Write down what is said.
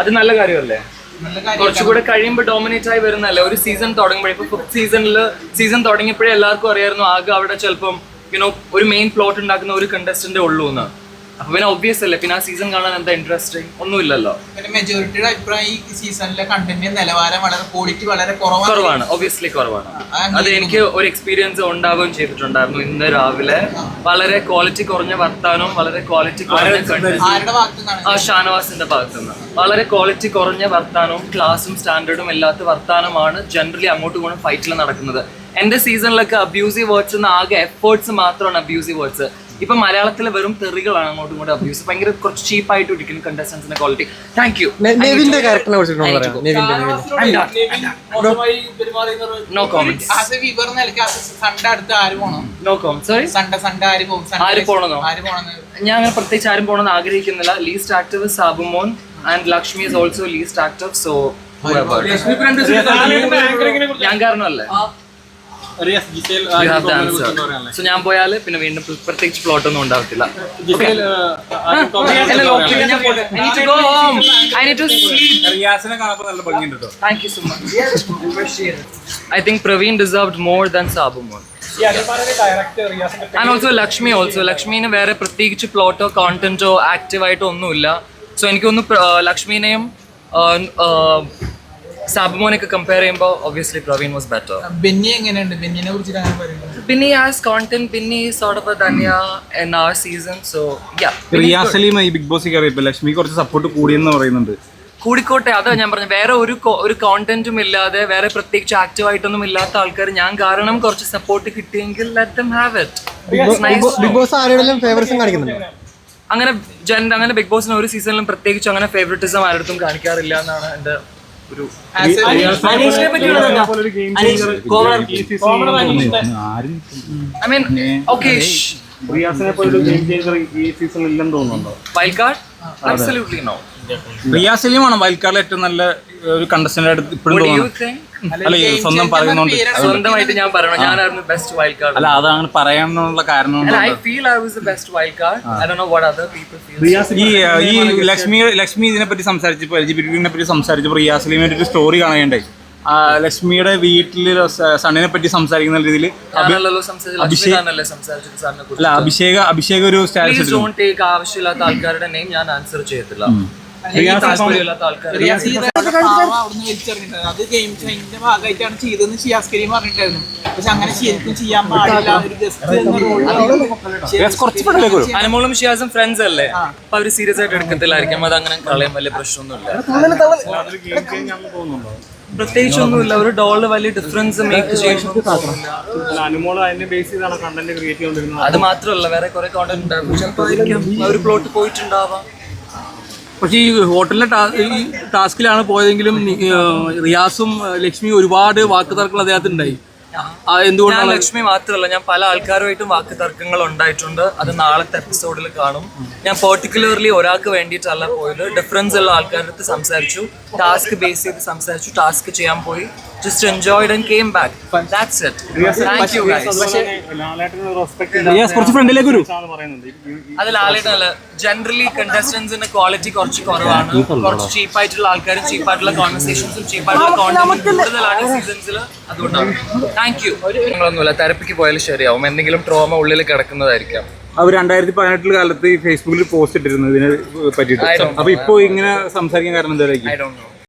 അത് നല്ല കാര്യമല്ലേ? കുറച്ചുകൂടെ കഴിയുമ്പോൾ ഡോമിനേറ്റ് ആയി വരുന്നല്ലേ. ഒരു സീസൺ തുടങ്ങുമ്പോഴേ, ഇപ്പൊ സീസൺ തുടങ്ങിയപ്പോഴേ എല്ലാവർക്കും അറിയായിരുന്നു ആകെ അവിടെ ചിലപ്പം ഒരു മെയിൻ പ്ലോട്ട് ഉണ്ടാക്കുന്ന ഒരു കണ്ടസ്റ്റന്റേ ഉള്ളൂ എന്ന്. അപ്പൊ പിന്നെ ഒബ്വിയസ് അല്ലേ, പിന്നെ ആ സീസൺ കാണാൻ എന്താ ഇൻട്രസ്റ്റിംഗ്? ഒന്നുമില്ലല്ലോ. മെജോറിറ്റിയുടെ അഭിപ്രായം ഈ സീസണിലെ കണ്ടന്റ് നിലവാരം വളരെ ക്വാളിറ്റി വളരെ കുറവാണ്. ഒബ്വിയസ്ലി കുറവാണ്. അത് എനിക്ക് ഒരു എക്സ്പീരിയൻസ് ഉണ്ടാവുകയും ചെയ്തിട്ടുണ്ടായിരുന്നു. ഇന്ന് രാവിലെ വളരെ ക്വാളിറ്റി കുറഞ്ഞ വർത്താനവും വളരെ ക്വാളിറ്റി കുറഞ്ഞ ഷാനവാസിന്റെ ഭാഗത്തുനിന്ന് വളരെ ക്വാളിറ്റി കുറഞ്ഞ വർത്താനവും ക്ലാസും സ്റ്റാൻഡേർഡും ഇല്ലാത്ത വർത്താനമാണ് ജനറലി അങ്ങോട്ടും ഇങ്ങോട്ടും ഫൈറ്റിൽ നടക്കുന്നത്. എന്റെ സീസണിലൊക്കെ അബ്യൂസീവ് വേർഡ്സ് ആകെ എഫേർട്സ് മാത്രമാണ് അബ്യൂസീവ് വേർഡ്സ്. ഇപ്പൊ മലയാളത്തിലെ വെറും തെറികളാണ് അങ്ങോട്ടും ഇങ്ങോട്ടും അബ്യൂസ്. ഭയങ്കര കുറച്ച് ചീപ്പായിട്ട് ഇരിക്കുന്നു കണ്ടസ്റ്റൻസിന്റെ quality. Thank you. No comments. ഞാൻ അങ്ങനെ പ്രത്യേകിച്ച് ആരും പോകണമെന്ന് ആഗ്രഹിക്കുന്നില്ല. Least active Sabumon and Lakshmi is also least active. So ഞാൻ കാരണമല്ലേ? സോ ഞാൻ പോയാല് പിന്നെ വീണ്ടും പ്രത്യേകിച്ച് പ്ലോട്ട് ഒന്നും ഉണ്ടാവത്തില്ല. Thank you so much. I think Praveen deserved more than Sabumon. And also Lakshmi വേറെ പ്രത്യേകിച്ച് പ്ലോട്ടോ കോണ്ടന്റോ ആക്റ്റീവായിട്ടോ ഒന്നുമില്ല. സോ എനിക്കൊന്ന് ലക്ഷ്മിനെയും സാബുമോനൊക്കെ കമ്പയർ ചെയ്യുമ്പോൾ obviously Praveen was better. Benny എങ്ങനെയുണ്ട്? ബെന്നിനെ കുറിച്ച് ഞാൻ പറയുന്നത് Binny has content. Binny is sort of a Danya in our season. So yeah. Riyas അലീം ഈ ബിഗ് ബോസ് കയറിയപ്പോൾ ലക്ഷ്മി കുറച്ച് സപ്പോർട്ട് കൂടിയെന്ന് പറയുന്നുണ്ട്. കൂടിക്കോട്ടെ, അതാ ഞാൻ പറഞ്ഞത്. വേറെ ഒരു കോണ്ടന്റും ഇല്ലാതെ വേറെ പ്രത്യേകിച്ച് ആക്റ്റീവ് ആയിട്ടൊന്നും ഇല്ലാത്ത ആൾക്കാർ ഞാൻ കാരണം കുറച്ച് സപ്പോർട്ട് കിട്ടിയെങ്കിൽ let them have it. Bigg Boss ആരുടെയും ഫേവറിസം കാണിക്കുന്നുണ്ട്? അങ്ങനെ ബിഗ് ബോസിന് ഒരു സീസണിലും പ്രത്യേകിച്ച് അങ്ങനെ ഫേവറിറ്റിസം ആരുടെയും കാണിക്കാറില്ല എന്നാണ് എന്റെ ഒരു wild card. Absolutely no. Riyas സലീമാണ് വൈൽഡ് കാർഡിൽ ഏറ്റവും നല്ല ഒരു കണ്ടസ്റ്റന്റ് ആയിട്ട് ഇപ്പോഴും അല്ല സ്വന്തം പറയുന്നുണ്ട്. സ്വന്തമായിട്ട് ഞാൻ പറയണം ഞാനായിരുന്നു ബെസ്റ്റ് വൈൽഡ് കാർഡ്. അല്ല അത് അങ്ങനെ പറയാനുള്ള കാരണം I feel I was the best wild card. I don't know what other people feel. ഈ ലക്ഷ്മി ഇതിനെ പറ്റി സംസാരിച്ചപ്പോൾ LGBT പറ്റി സംസാരിച്ചപ്പോൾ റിയാസ് സലീമിന്റെ ഒരു സ്റ്റോറി കാണാനുണ്ടായി. ലക്ഷ്മിയുടെ വീട്ടില് സണ്ണിനെ പറ്റി സംസാരിക്കുന്ന രീതിയിൽ അഭിഷേക് ഒരു സ്റ്റാറ്റസ് ആവശ്യമില്ലാത്ത ആൾക്കാരുടെ നെയിം ഞാൻ ആൻസർ ചെയ്യത്തില്ല. അത് ഗെയിം ചേഞ്ചിന്റെ ഭാഗമായിട്ടാണ് ചെയ്തതെന്ന് ഷിയാസ് കരീം പറഞ്ഞിട്ടായിരുന്നു. പക്ഷെ അങ്ങനെ ശരിക്കും ചെയ്യാൻ പാടില്ല. അനുമോളും ഷിയാസും ഫ്രണ്ട്സ് അല്ലേ, അപ്പൊ അവര് സീരിയസ് ആയിട്ട് എടുക്കത്തില്ലായിരിക്കും. അത് അങ്ങനെ കളയാൻ വലിയ പ്രശ്നമൊന്നുമില്ല. പ്രത്യേകിച്ചൊന്നുമില്ല. ഒരു ഡോള് വലിയ ഡിഫറൻസ് മേക്ക് ചെയ്യും. അത് മാത്രമല്ല വേറെ കുറെ കോണ്ടന്റ് ഉണ്ടാവും. ചിലപ്പോൾ ഒരു പ്ലോട്ട് പോയിട്ടുണ്ടാവാം. പക്ഷേ ഈ ഹോട്ടലിലെ ടാസ്കിലാണ് പോയതെങ്കിലും റിയാസും ലക്ഷ്മിയും ഒരുപാട് വാക്ക് തർക്കങ്ങൾ അദ്ദേഹത്തിനുണ്ടായി. എന്തുകൊണ്ടാണ്? ലക്ഷ്മി മാത്രമല്ല, ഞാൻ പല ആൾക്കാരുമായിട്ടും വാക്ക് തർക്കങ്ങൾ ഉണ്ടായിട്ടുണ്ട്. അത് നാളത്തെ എപ്പിസോഡിൽ കാണും. ഞാൻ പെർട്ടിക്കുലർലി ഒരാൾക്ക് വേണ്ടിയിട്ടല്ല പോയത്. ഡിഫറൻസ് ഉള്ള ആൾക്കാരുടെ അടുത്ത് സംസാരിച്ചു, ടാസ്ക് ബേസ് ചെയ്ത് സംസാരിച്ചു, ടാസ്ക് ചെയ്യാൻ പോയി. Just enjoyed and came back. That's it. Thank you guys. അത് ലാലേട്ടനല്ല, ജനറലി കണ്ടസ്റ്റൻസിന്റെ ക്വാളിറ്റി കുറച്ച് കുറവാണ്. കുറച്ച് ചീപ്പായിട്ടുള്ള ആൾക്കാരും ചീപ്പായിട്ടുള്ള കോൺവെർസേഷൻസും ചീപ്പായിട്ടുള്ള കോണ്ടന്റും കൂടുതലാണ് സീസൺസിൽ. അതുകൊണ്ടാണ്. Thank you. നിങ്ങളൊന്നുമില്ല, തെറപ്പിക്ക് പോയാലും ശരിയാവും. എന്തെങ്കിലും ട്രോമ ഉള്ളിൽ കിടക്കുന്നതായിരിക്കാം. അവർ 2018 കാലത്ത് ഈ ഫേസ്ബുക്കിൽ പോസ്റ്റ് ഇട്ടിരുന്നു ഇതിനെ പറ്റിയിട്ട്. അപ്പൊ ഇപ്പൊ ഇങ്ങനെ സംസാരിക്കാൻ കാരണം എന്തായിരിക്കും? I don't know.